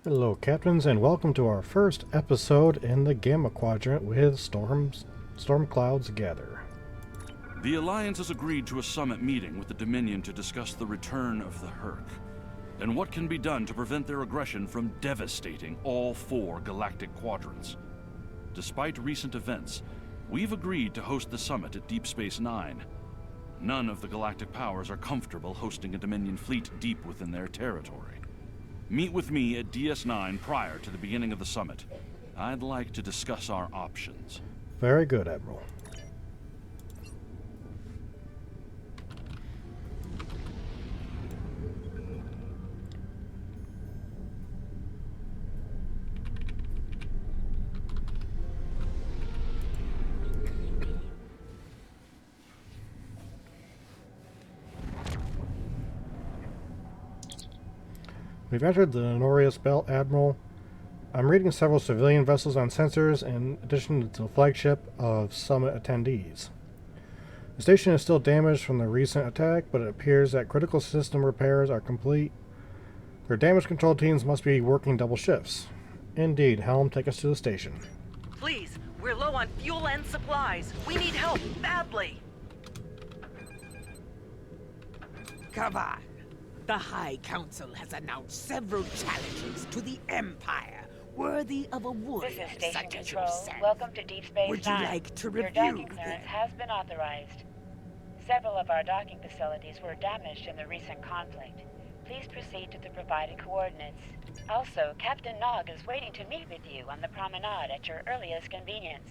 Hello, Captains, and welcome to our first episode in the Gamma Quadrant with Storm Clouds Gather. The Alliance has agreed to a summit meeting with the Dominion to discuss the return of the Herc, and what can be done to prevent their aggression from devastating all four galactic quadrants. Despite recent events, we've agreed to host the summit at Deep Space Nine. None of the galactic powers are comfortable hosting a Dominion fleet deep within their territory. Meet with me at DS9 prior to the beginning of the summit. I'd like to discuss our options. Very good, Admiral. We've entered the Honorius Belt, Admiral. I'm reading several civilian vessels on sensors in addition to the flagship of summit attendees. The station is still damaged from the recent attack, but it appears that critical system repairs are complete. Their damage control teams must be working double shifts. Indeed, Helm, take us to the station. Please, we're low on fuel and supplies. We need help badly. Kaval, the High Council has announced several challenges to the Empire worthy of a warrior This is Station such as Control. yourself. Welcome to Deep Space Would you Nine. like to Your review docking them? clearance has been authorized. Several of our docking facilities were damaged in the recent conflict. Please proceed to the provided coordinates. Also, Captain Nog is waiting to meet with you on the promenade at your earliest convenience.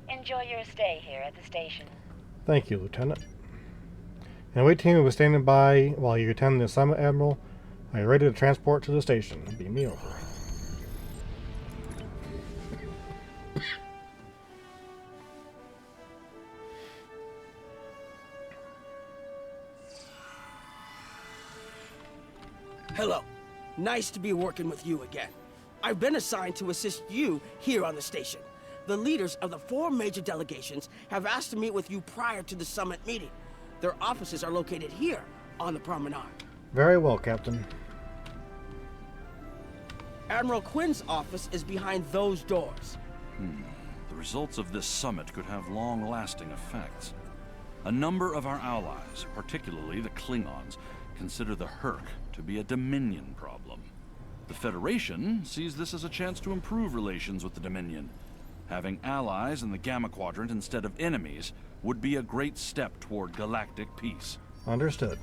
Enjoy your stay here at the station. Thank you, Lieutenant. And wait team will be standing by while you attend the summit, Admiral. Are you ready to transport to the station? Beam me over. Hello. Nice to be working with you again. I've been assigned to assist you here on the station. The leaders of the four major delegations have asked to meet with you prior to the summit meeting. Their offices are located here on the promenade. Very well, Captain. Admiral Quinn's office is behind those doors. The results of this summit could have long-lasting effects. A number of our allies, particularly the Klingons, consider the Herc to be a Dominion problem. The Federation sees this as a chance to improve relations with the Dominion. Having allies in the Gamma Quadrant instead of enemies would be a great step toward galactic peace. Understood.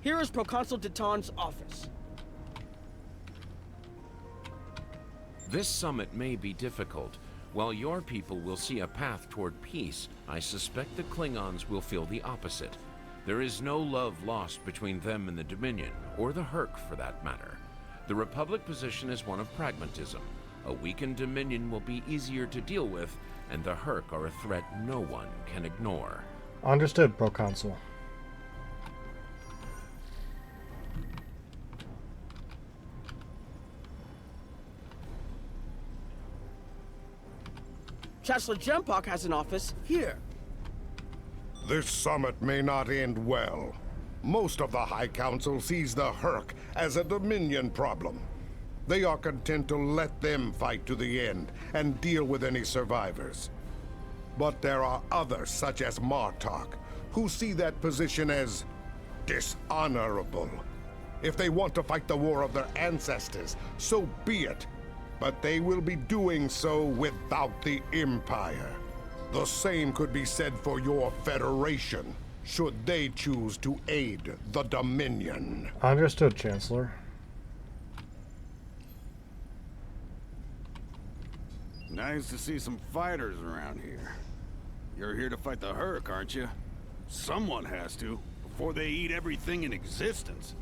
Here is Proconsul Deton's office. This summit may be difficult. While your people will see a path toward peace, I suspect the Klingons will feel the opposite. There is no love lost between them and the Dominion, or the Herc for that matter. The Republic position is one of pragmatism. A weakened Dominion will be easier to deal with, and the Herc are a threat no one can ignore. Understood, Proconsul. Chancellor Jempok has an office here. This summit may not end well. Most of the High Council sees the Herc as a Dominion problem. They are content to let them fight to the end and deal with any survivors. But there are others, such as Martok, who see that position as dishonorable. If they want to fight the war of their ancestors, so be it. But they will be doing so without the Empire. The same could be said for your Federation, should they choose to aid the Dominion. Understood, Chancellor. Nice to see some fighters around here. You're here to fight the Herc, aren't you? Someone has to, before they eat everything in existence.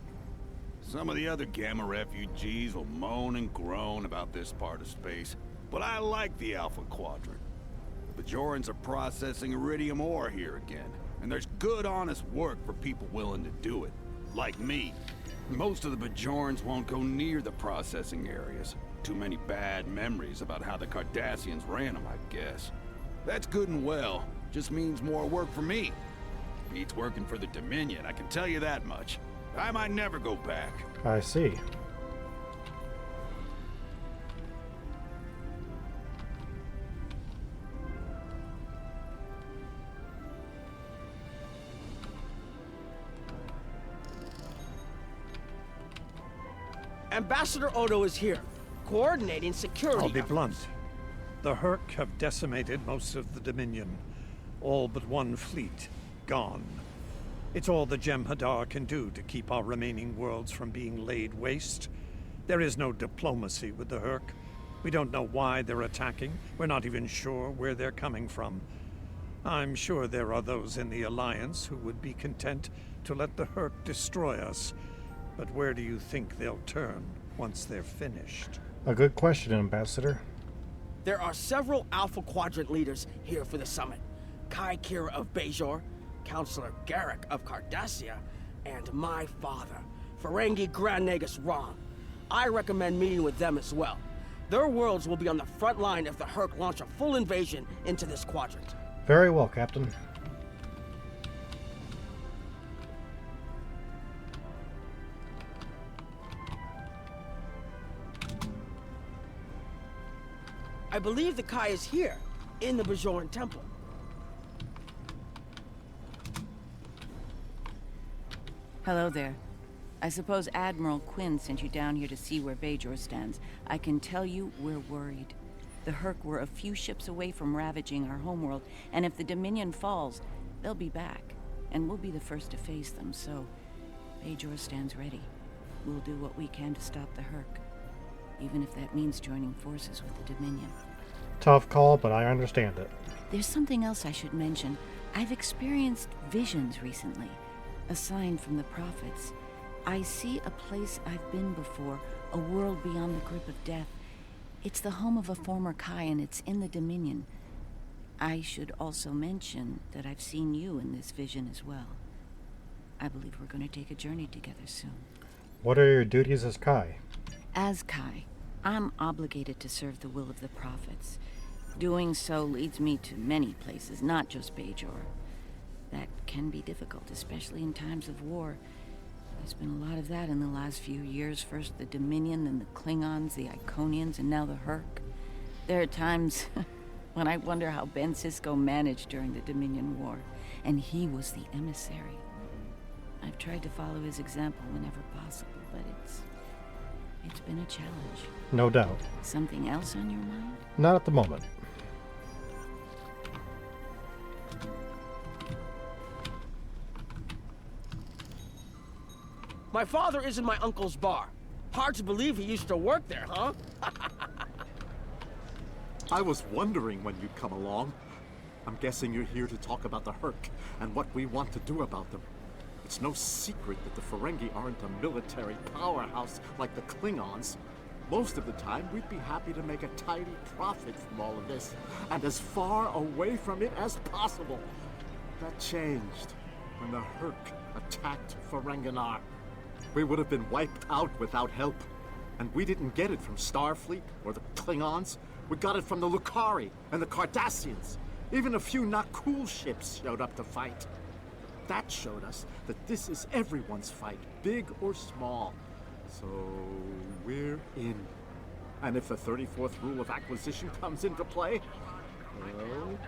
Some of the other Gamma refugees will moan and groan about this part of space, but I like the Alpha Quadrant. The Bajorans are processing iridium ore here again, and there's good, honest work for people willing to do it, like me. Most of the Bajorans won't go near the processing areas. Too many bad memories about how the Cardassians ran them, I guess. That's good and well. Just means more work for me. Beats working for the Dominion, I can tell you that much. I might never go back. I see. Ambassador Odo is here, coordinating security. I'll be efforts. blunt. The Hurk have decimated most of the Dominion. All but one fleet gone. It's all the Jem'Hadar can do to keep our remaining worlds from being laid waste. There is no diplomacy with the Hurk. We don't know why they're attacking. We're not even sure where they're coming from. I'm sure there are those in the Alliance who would be content to let the Hurk destroy us. But where do you think they'll turn once they're finished? A good question, Ambassador. There are several Alpha Quadrant leaders here for the summit. Kai Kira of Bajor, Counselor Garrick of Cardassia, and my father, Ferengi Grand Nagus Ron. I recommend meeting with them as well. Their worlds will be on the front line if the Hurk launch a full invasion into this quadrant. Very well, Captain. I believe the Kai is here, in the Bajoran Temple. Hello there. I suppose Admiral Quinn sent you down here to see where Bajor stands. I can tell you we're worried. The Hurk were a few ships away from ravaging our homeworld, and if the Dominion falls, they'll be back, and we'll be the first to face them, so Bajor stands ready. We'll do what we can to stop the Hurk, even if that means joining forces with the Dominion. Tough call, but I understand it. There's something else I should mention. I've experienced visions recently, a sign from the prophets. I see a place I've been before, a world beyond the grip of death. It's the home of a former Kai, and it's in the Dominion. I should also mention that I've seen you in this vision as well. I believe we're going to take a journey together soon. What are your duties as Kai? As Kai, I'm obligated to serve the will of the prophets. Doing so leads me to many places, not just Bajor. That can be difficult, especially in times of war. There's been a lot of that in the last few years. First the Dominion, then the Klingons, the Iconians, and now the Hurk. There are times when I wonder how Ben Sisko managed during the Dominion War, and he was the emissary. I've tried to follow his example whenever possible, but it's been a challenge. No doubt. Something else on your mind? Not at the moment. My father is in my uncle's bar. Hard to believe he used to work there, huh? I was wondering when you'd come along. I'm guessing you're here to talk about the Hurk and what we want to do about them. It's no secret that the Ferengi aren't a military powerhouse like the Klingons. Most of the time, we'd be happy to make a tidy profit from all of this, and as far away from it as possible. That changed when the Hurk attacked Ferenginar. We would have been wiped out without help. And we didn't get it from Starfleet or the Klingons. We got it from the Lukari and the Cardassians. Even a few not cool ships showed up to fight. That showed us that this is everyone's fight, big or small. So we're in. And if the 34th rule of acquisition comes into play, well...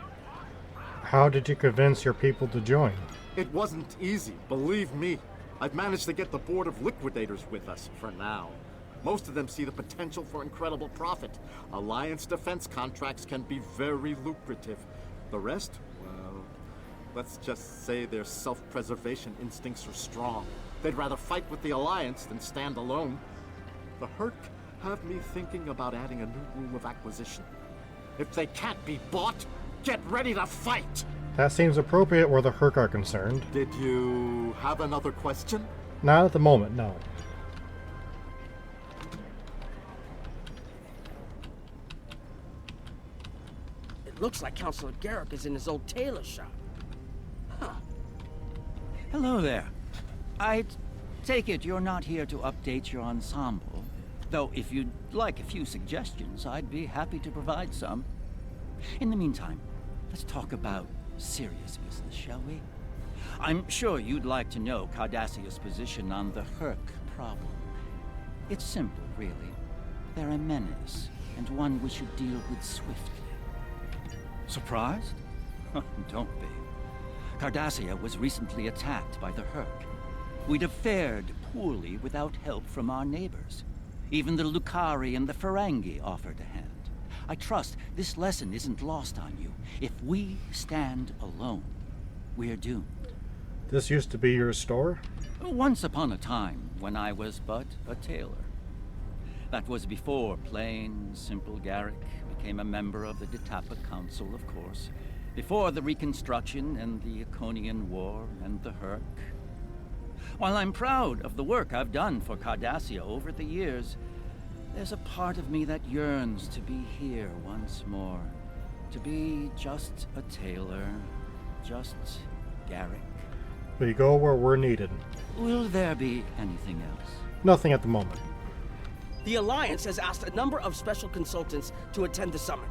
How did you convince your people to join? It wasn't easy, believe me. I've managed to get the Board of Liquidators with us, for now. Most of them see the potential for incredible profit. Alliance defense contracts can be very lucrative. The rest, well, let's just say their self-preservation instincts are strong. They'd rather fight with the Alliance than stand alone. The Hurk have me thinking about adding a new rule of acquisition. If they can't be bought, get ready to fight! That seems appropriate where the Hurk are concerned. Did you have another question? Not at the moment, no. It looks like Counselor Garrick is in his old tailor shop. Huh. Hello there. I'd Take it you're not here to update your ensemble. Though if you'd like a few suggestions, I'd be happy to provide some. In the meantime, let's talk about serious business, shall we? I'm sure you'd like to know Cardassia's position on the Herc problem. It's simple, really. They're a menace, and one we should deal with swiftly. Surprised? Don't be. Cardassia was recently attacked by the Herc. We'd have fared poorly without help from our neighbors. Even the Lucari and the Ferengi offered a hand. I trust this lesson isn't lost on you. If we stand alone, we're doomed. This used to be your store? Once upon a time, when I was but a tailor. That was before plain, simple Garrick became a member of the Detapa Council, of course. Before the Reconstruction and the Iconian War and the Herc. While I'm proud of the work I've done for Cardassia over the years, there's a part of me that yearns to be here once more. To be just a tailor, just Garrick. We go where we're needed. Will there be anything else? Nothing at the moment. The Alliance has asked a number of special consultants to attend the summit.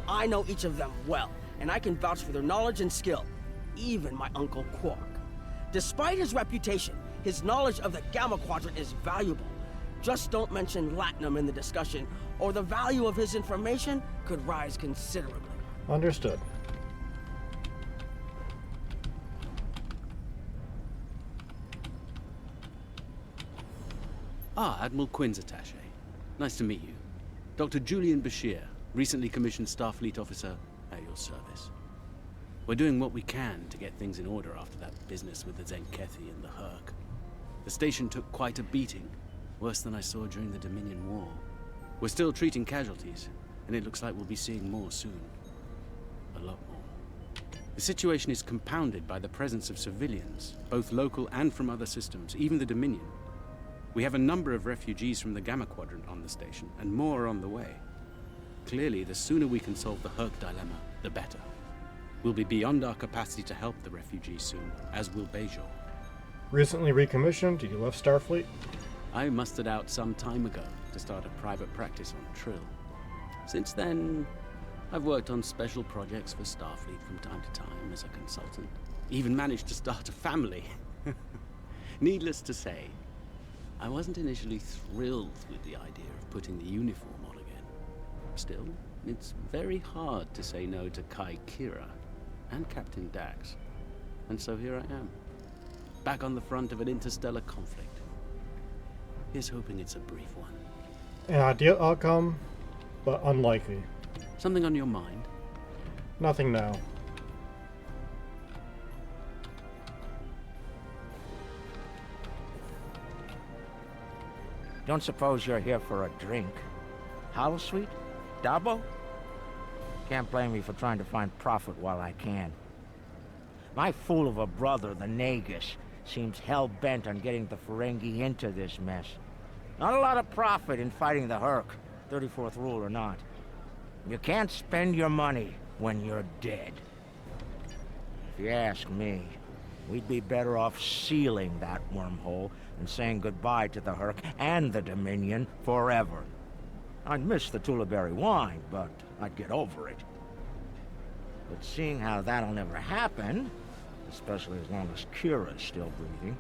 I know each of them well, and I can vouch for their knowledge and skill. Even my Uncle Quark. Despite his reputation, his knowledge of the Gamma Quadrant is valuable. Just don't mention Latinum in the discussion, or the value of his information could rise considerably. Understood. Ah, Admiral Quinn's attaché. Nice to meet you. Dr. Julian Bashir, recently commissioned Starfleet officer at your service. We're doing what we can to get things in order after that business with the Zenkethi and the Herc. The station took quite a beating, worse than I saw during the Dominion War. We're still treating casualties, and it looks like we'll be seeing more soon. A lot more. The situation is compounded by the presence of civilians, both local and from other systems, even the Dominion. We have a number of refugees from the Gamma Quadrant on the station, and more are on the way. Clearly, the sooner we can solve the Herc dilemma, the better. We'll be beyond our capacity to help the refugees soon, as will Bajor. Recently recommissioned, you left Starfleet? I mustered out some time ago to start a private practice on Trill. Since then, I've worked on special projects for Starfleet from time to time as a consultant. Even managed to start a family. Needless to say, I wasn't initially thrilled with the idea of putting the uniform on again. Still, it's very hard to say no to Kai Kira and Captain Dax. And so here I am, back on the front of an interstellar conflict. Here's hoping it's a brief one. An ideal outcome, but unlikely. Something on your mind? Nothing now. Don't suppose you're here for a drink? Holosuite? Dabo? Can't blame me for trying to find profit while I can. My fool of a brother, the Nagus, seems hell-bent on getting the Ferengi into this mess. Not a lot of profit in fighting the Herc, 34th rule or not. You can't spend your money when you're dead. If you ask me, we'd be better off sealing that wormhole and saying goodbye to the Herc and the Dominion forever. I'd miss the Tulaberry wine, but I'd get over it. But seeing how that'll never happen, especially as long as Kira's still breathing,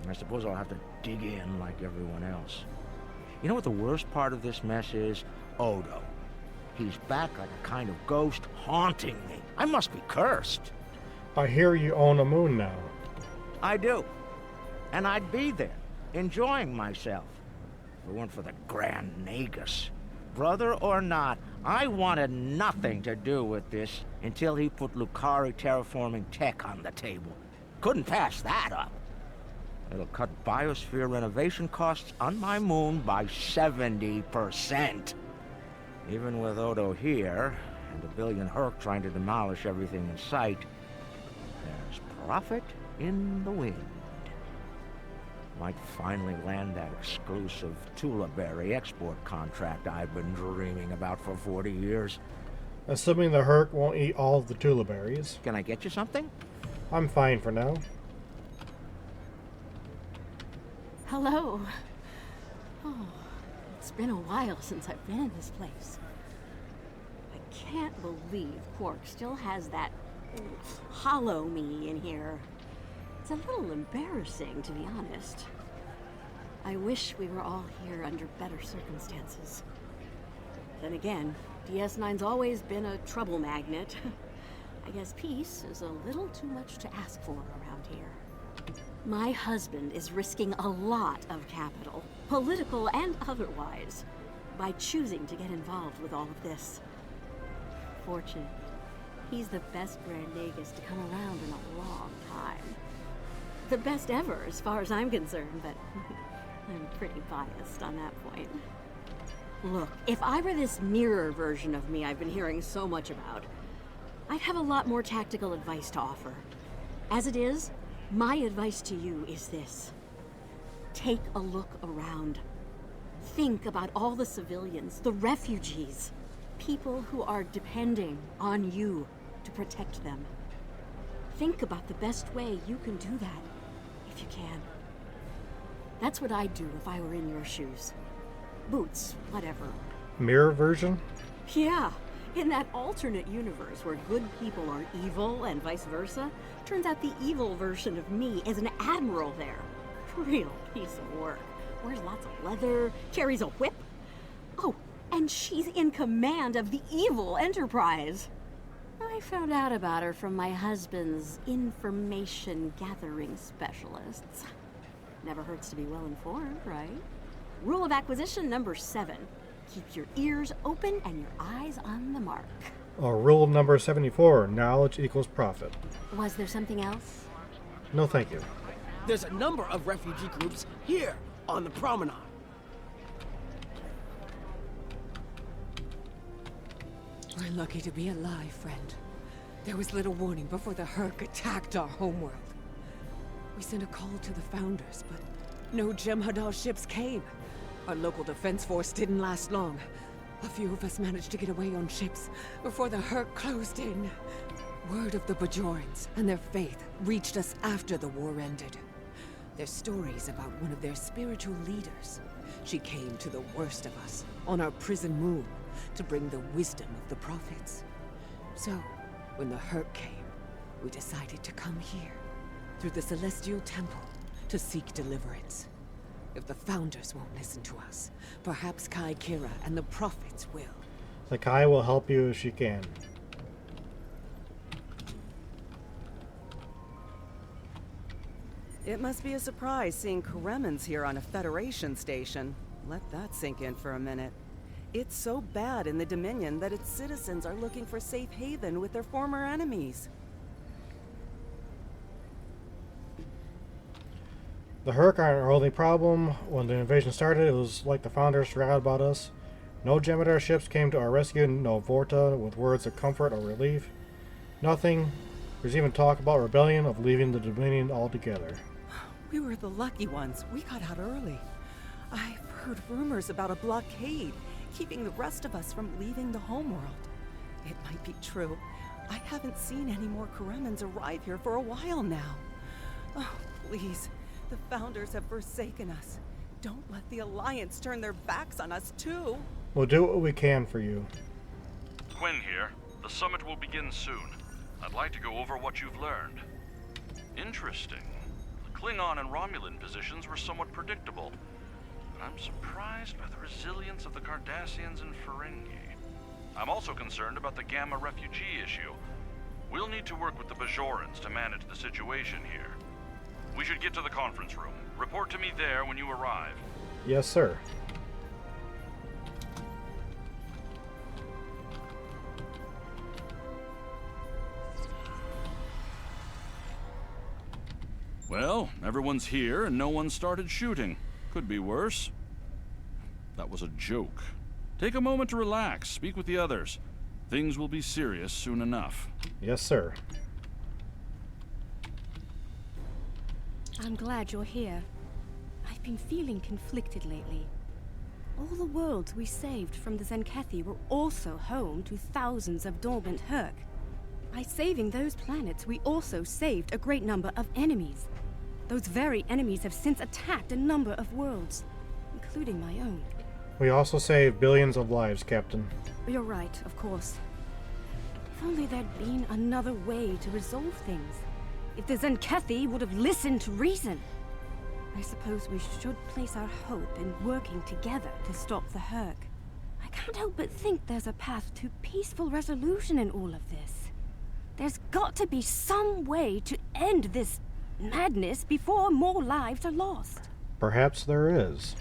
I suppose I'll have to dig in like everyone else. You know what the worst part of this mess is? Odo. He's back like a kind of ghost haunting me. I must be cursed. I hear you own a moon now. I do. And I'd be there, enjoying myself, if it weren't for the Grand Nagus. Brother or not, I wanted nothing to do with this until he put Lucari terraforming tech on the table. Couldn't pass that up. It'll cut biosphere renovation costs on my moon by 70%. Even with Odo here, and a billion Herc trying to demolish everything in sight, there's profit in the wind. Might finally land that exclusive Tulaberry export contract I've been dreaming about for 40 years. Assuming the Herc won't eat all of the Tulaberries. Can I get you something? I'm fine for now. Hello. Oh, it's been a while since I've been in this place. I can't believe Quark still has that hollow me in here. It's a little embarrassing, to be honest. I wish we were all here under better circumstances. Then again, DS9's always been a trouble magnet. I guess peace is a little too much to ask for around here. My husband is risking a lot of capital, political and otherwise, by choosing to get involved with all of this. Fortunately, he's the best Grand Nagus to come around in a long time. The best ever, as far as I'm concerned, but I'm pretty biased on that point. Look, if I were this mirror version of me I've been hearing so much about, I'd have a lot more tactical advice to offer. As it is, my advice to you is this. Take a look around. Think about all the civilians, the refugees, people who are depending on you to protect them. Think about the best way you can do that, if you can. That's what I'd do if I were in your shoes. Boots, whatever. Mirror version? Yeah, in that alternate universe where good people are evil and vice versa, turns out the evil version of me is an admiral there. Real piece of work. Wears lots of leather, carries a whip. Oh, and she's in command of the evil Enterprise. I found out about her from my husband's information gathering specialists. Never hurts to be well informed, right? Rule of acquisition number 7. Keep your ears open and your eyes on the mark. Rule number 74, knowledge equals profit. Was there something else? No thank you. There's a number of refugee groups here on the promenade. We're lucky to be alive, friend. There was little warning before the Hurk attacked our homeworld. We sent a call to the Founders, but no Jem'Hadar ships came. Our local defense force didn't last long. A few of us managed to get away on ships before the Hurk closed in. Word of the Bajorans and their faith reached us after the war ended. Their stories about one of their spiritual leaders. She came to the worst of us on our prison moon to bring the wisdom of the prophets. So, when the Hurk came, we decided to come here, through the Celestial Temple, to seek deliverance. If the Founders won't listen to us, perhaps Kai Kira and the prophets will. The Kai will help you if she can. It must be a surprise seeing Koremans here on a Federation station. Let that sink in for a minute. It's so bad in the Dominion that its citizens are looking for safe haven with their former enemies. The Hurk aren't our only problem. When the invasion started, it was like the Founders forgot about us. No Jem'Hadar ships came to our rescue, no Vorta with words of comfort or relief. Nothing. There's even talk about rebellion, of leaving the Dominion altogether. We were the lucky ones. We got out early. I've heard rumors about a blockade, keeping the rest of us from leaving the homeworld. It might be true. I haven't seen any more Koremans arrive here for a while now. Oh, please. The Founders have forsaken us. Don't let the Alliance turn their backs on us, too. We'll do what we can for you. Quinn here. The summit will begin soon. I'd like to go over what you've learned. Interesting. The Klingon and Romulan positions were somewhat predictable. But I'm surprised by the resilience of the Cardassians and Ferengi. I'm also concerned about the Gamma refugee issue. We'll need to work with the Bajorans to manage the situation here. We should get to the conference room. Report to me there when you arrive. Yes, sir. Well, everyone's here and no one started shooting. Could be worse. That was a joke. Take a moment to relax, speak with the others. Things will be serious soon enough. Yes, sir. I'm glad you're here. I've been feeling conflicted lately. All the worlds we saved from the Zenkethi were also home to thousands of dormant Hurk. By saving those planets, we also saved a great number of enemies. Those very enemies have since attacked a number of worlds, including my own. We also saved billions of lives, Captain. You're right, of course. If only there'd been another way to resolve things. If the Zenkethi would have listened to reason. I suppose we should place our hope in working together to stop the Hurk. I can't help but think there's a path to peaceful resolution in all of this. There's got to be some way to end this madness before more lives are lost. Perhaps there is.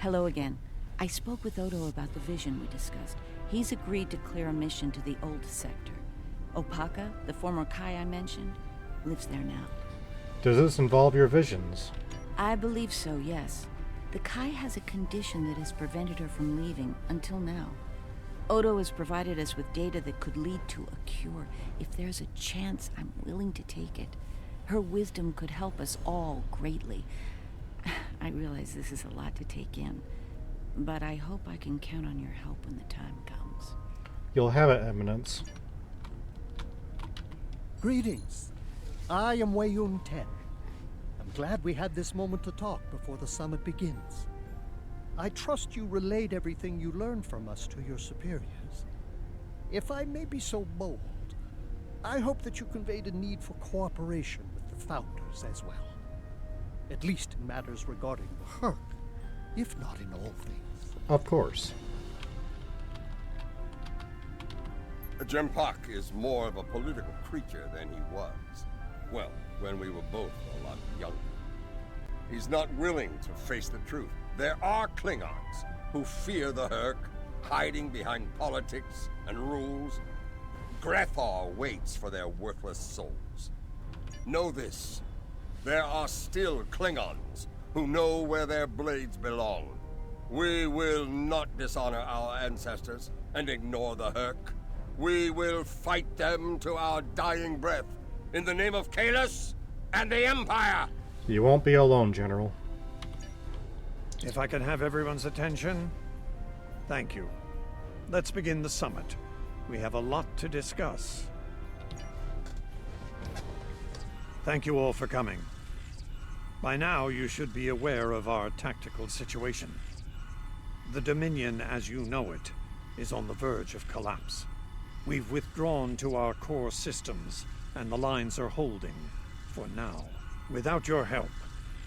Hello again. I spoke with Odo about the vision we discussed. He's agreed to clear a mission to the old sector. Opaka, the former Kai I mentioned, lives there now. Does this involve your visions? I believe so, yes. The Kai has a condition that has prevented her from leaving until now. Odo has provided us with data that could lead to a cure. If there's a chance, I'm willing to take it. Her wisdom could help us all greatly. I realize this is a lot to take in, but I hope I can count on your help when the time comes. You'll have it, Eminence. Greetings. I am Weiyun Ten. I'm glad we had this moment to talk before the summit begins. I trust you relayed everything you learned from us to your superiors. If I may be so bold, I hope that you conveyed a need for cooperation with the Founders as well. At least in matters regarding the Hurk, if not in all things. Of course. Jempak is more of a political creature than he was. Well, when we were both a lot younger. He's not willing to face the truth. There are Klingons who fear the Hurk, hiding behind politics and rules. Grethar waits for their worthless souls. Know this. There are still Klingons who know where their blades belong. We will not dishonor our ancestors and ignore the Hurk. We will fight them to our dying breath in the name of Kahless and the Empire! You won't be alone, General. If I can have everyone's attention, thank you. Let's begin the summit. We have a lot to discuss. Thank you all for coming. By now, you should be aware of our tactical situation. The Dominion, as you know it, is on the verge of collapse. We've withdrawn to our core systems, and the lines are holding, for now. Without your help,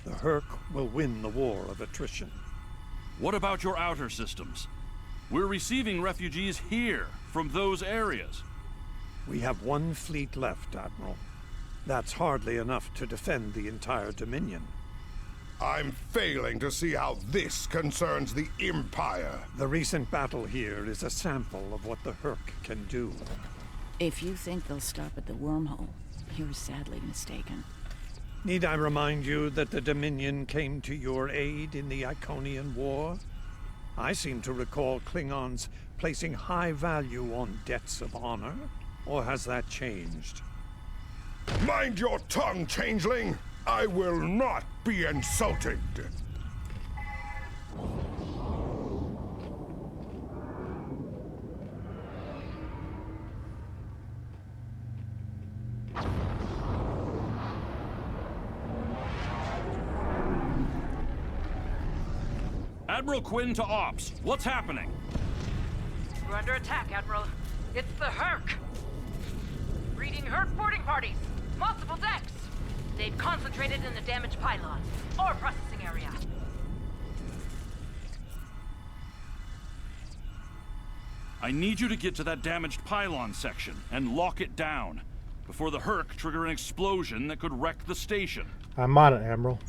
the Hurk will win the war of attrition. What about your outer systems? We're receiving refugees here, from those areas. We have one fleet left, Admiral. That's hardly enough to defend the entire Dominion. I'm failing to see how this concerns the Empire. The recent battle here is a sample of what the Hurk can do. If you think they'll stop at the wormhole, you're sadly mistaken. Need I remind you that the Dominion came to your aid in the Iconian War? I seem to recall Klingons placing high value on debts of honor. Or has that changed? Mind your tongue, changeling! I will not be insulted! Admiral Quinn to Ops. What's happening? We're under attack, Admiral. It's the Hurk. Reading Hurk boarding parties. Multiple decks. They've concentrated in the damaged pylon. Ore processing area. I need you to get to that damaged pylon section and lock it down before the Hurk trigger an explosion that could wreck the station. I'm on it, Admiral.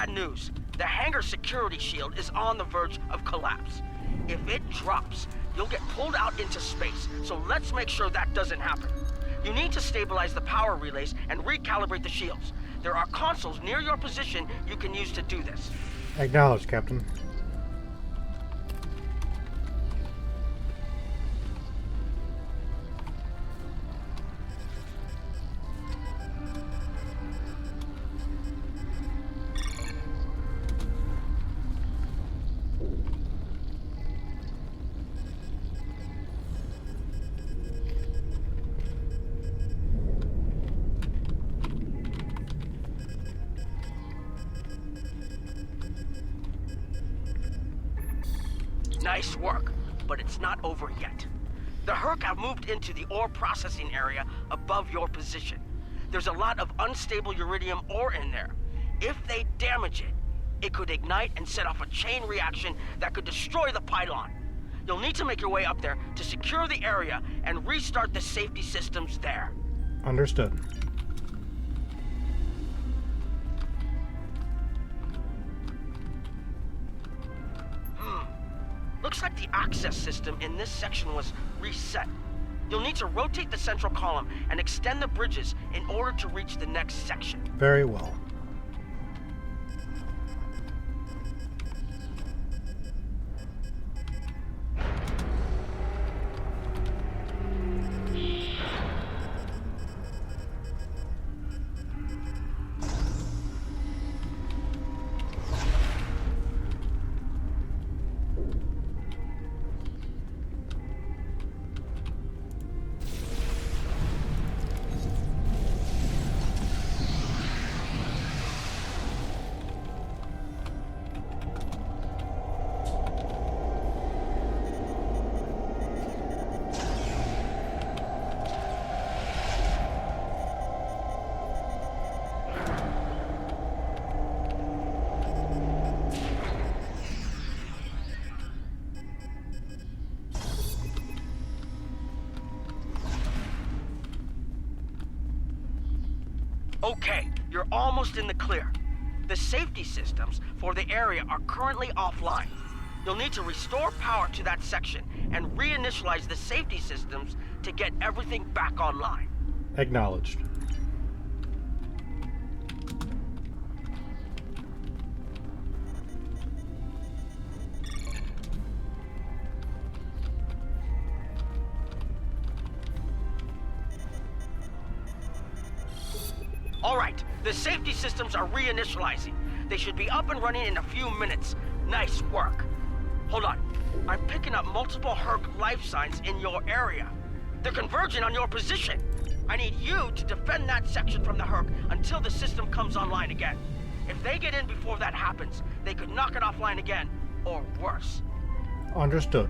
bad news. The hangar security shield is on the verge of collapse. If it drops, you'll get pulled out into space, so let's make sure that doesn't happen. You need to stabilize the power relays and recalibrate the shields. There are consoles near your position you can use to do this. Acknowledged, Captain. Nice work, but it's not over yet. The Herc have moved into the ore processing area above your position. There's a lot of unstable uridium ore in there. If they damage it, it could ignite and set off a chain reaction that could destroy the pylon. You'll need to make your way up there to secure the area and restart the safety systems there. Understood. Looks like the access system in this section was reset. You'll need to rotate the central column and extend the bridges in order to reach the next section. Very well. Okay, you're almost in the clear. The safety systems for the area are currently offline. You'll need to restore power to that section and reinitialize the safety systems to get everything back online. Acknowledged. All right, the safety systems are reinitializing. They should be up and running in a few minutes. Nice work. Hold on. I'm picking up multiple Herc life signs in your area. They're converging on your position. I need you to defend that section from the Herc until the system comes online again. If they get in before that happens, they could knock it offline again, or worse. Understood.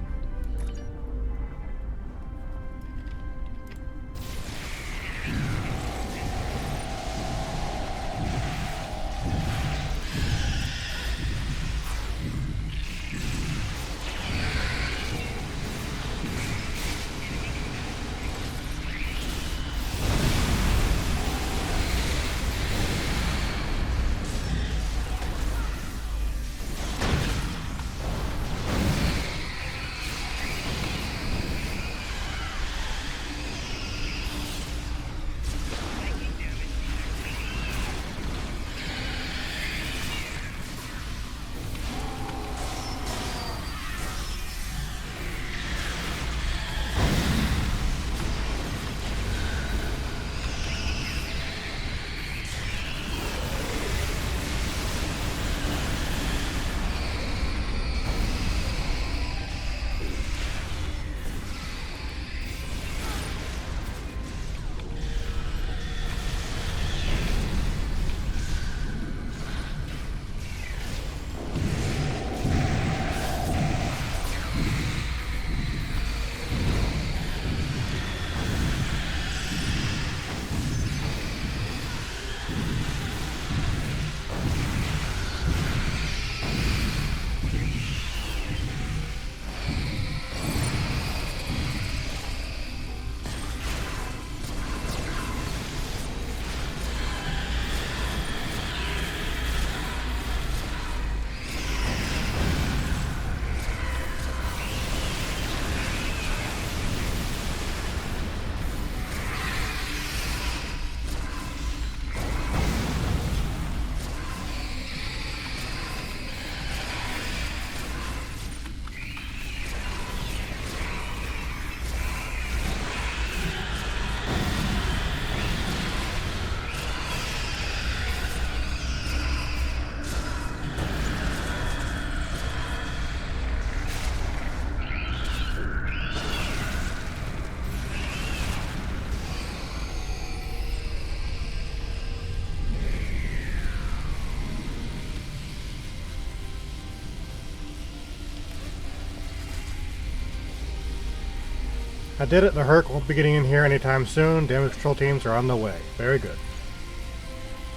I did it. The Herc won't be getting in here anytime soon. Damage control teams are on the way. Very good.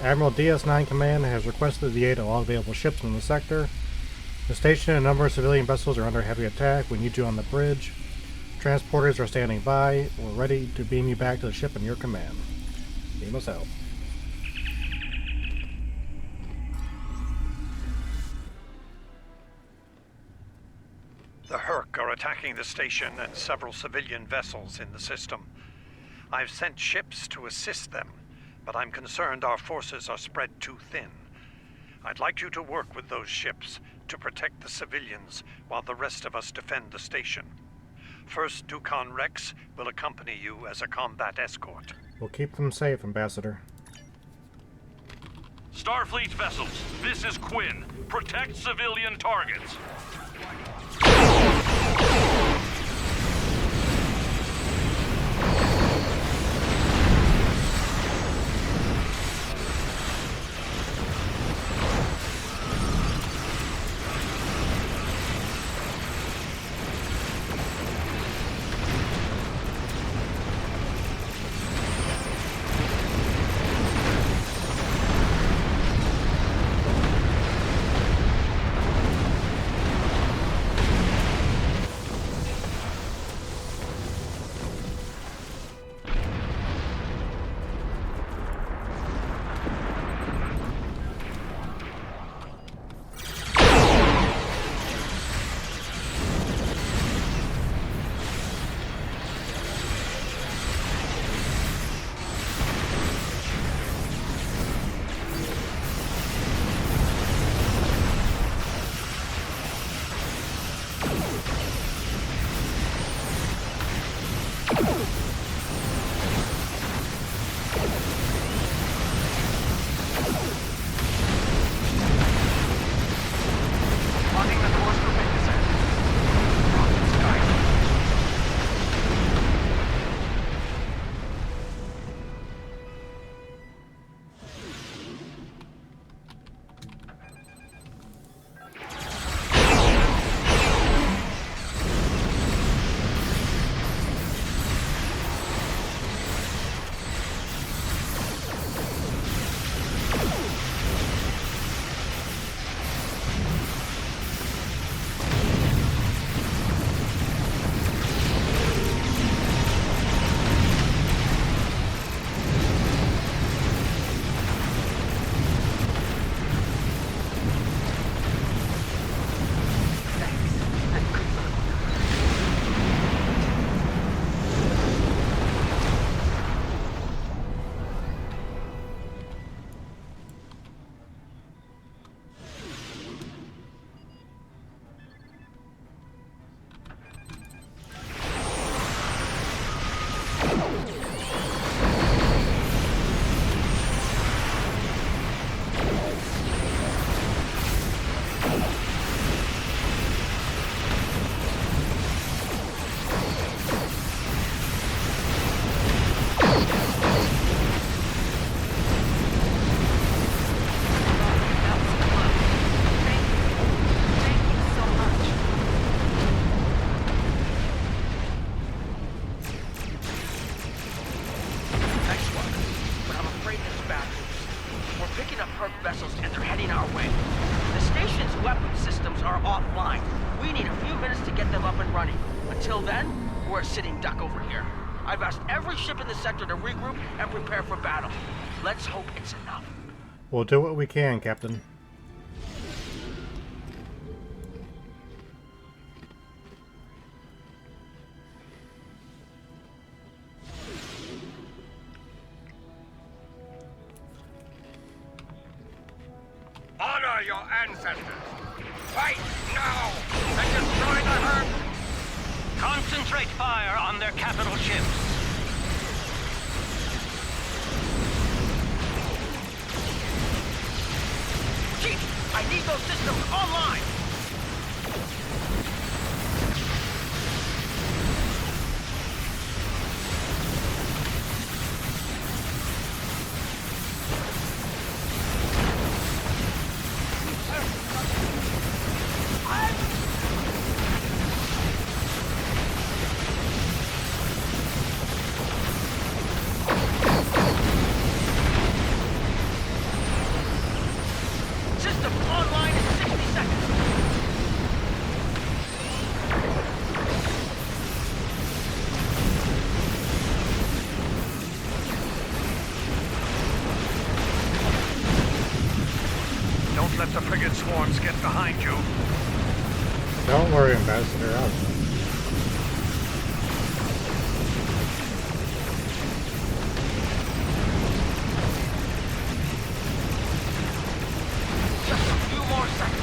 Admiral DS9 Command has requested the aid of all available ships in the sector. The station and a number of civilian vessels are under heavy attack. We need you on the bridge. Transporters are standing by. We're ready to beam you back to the ship in your command. Beam us out. The Herc are attacking the station and several civilian vessels in the system. I've sent ships to assist them, but I'm concerned our forces are spread too thin. I'd like you to work with those ships to protect the civilians while the rest of us defend the station. First Dukan Rex will accompany you as a combat escort. We'll keep them safe, Ambassador. Starfleet vessels, this is Quinn. Protect civilian targets. I've asked every ship in the sector to regroup and prepare for battle. Let's hope it's enough. We'll do what we can, Captain. Honor your ancestors. Fight now and destroy the Herc. Concentrate fire on their capital ships. Chief, I need those systems online. swarms get behind you. Don't worry, Ambassador. I'll Just a few more seconds.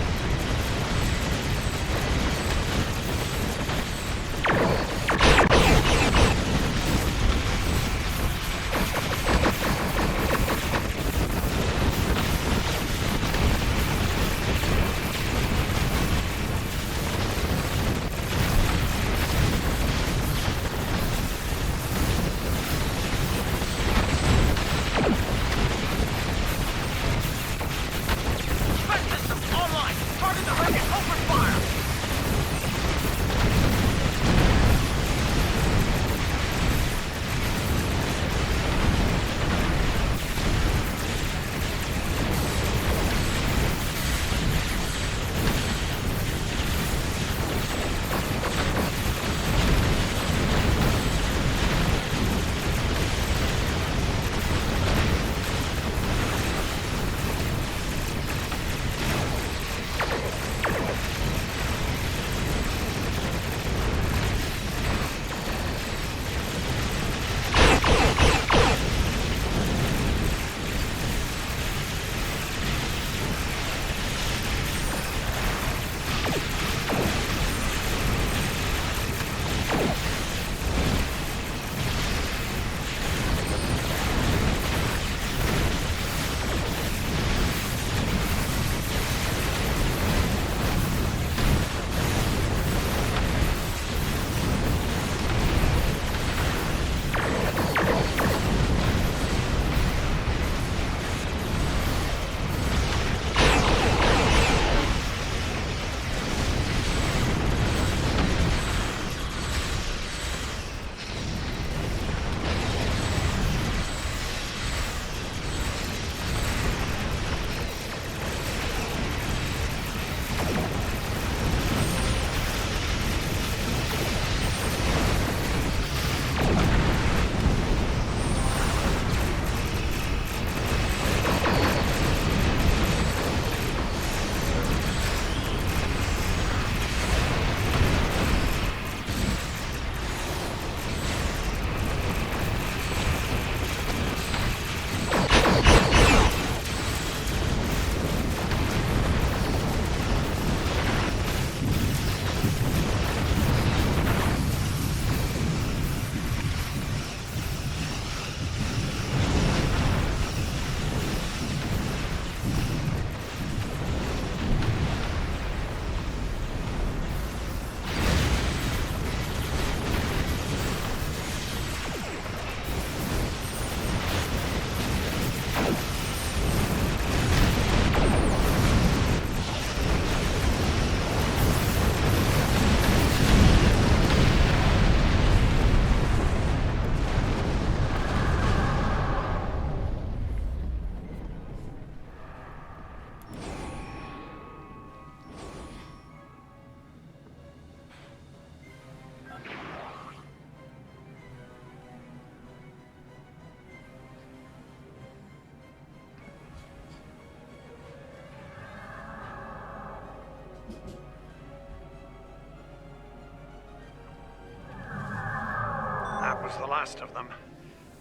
Was the last of them.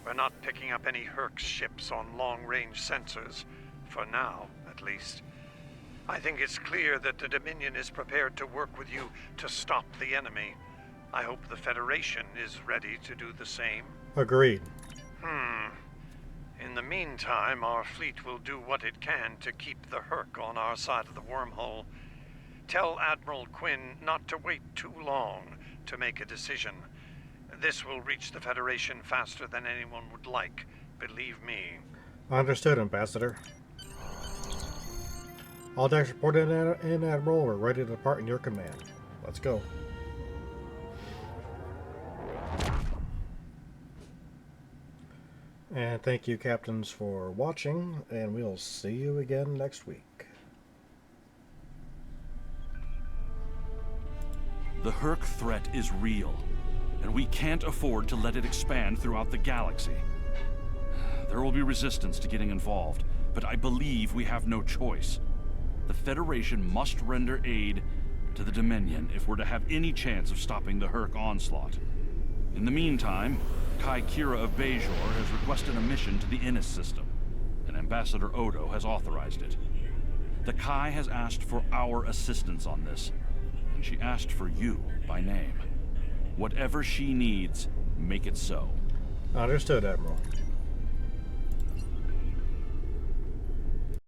We're not picking up any Herc ships on long-range sensors. For now, at least. I think it's clear that the Dominion is prepared to work with you to stop the enemy. I hope the Federation is ready to do the same. Agreed. In the meantime, our fleet will do what it can to keep the Herc on our side of the wormhole. Tell Admiral Quinn not to wait too long to make a decision. This will reach the Federation faster than anyone would like, believe me. Understood, Ambassador. All decks reported in, Admiral. We're ready to depart in your command. Let's go. And thank you, Captains, for watching, and we'll see you again next week. The Herc threat is real, and we can't afford to let it expand throughout the galaxy. There will be resistance to getting involved, but I believe we have no choice. The Federation must render aid to the Dominion if we're to have any chance of stopping the Hurk onslaught. In the meantime, Kai Kira of Bajor has requested a mission to the Innis system, and Ambassador Odo has authorized it. The Kai has asked for our assistance on this, and she asked for you by name. Whatever she needs, make it so. Understood, Admiral.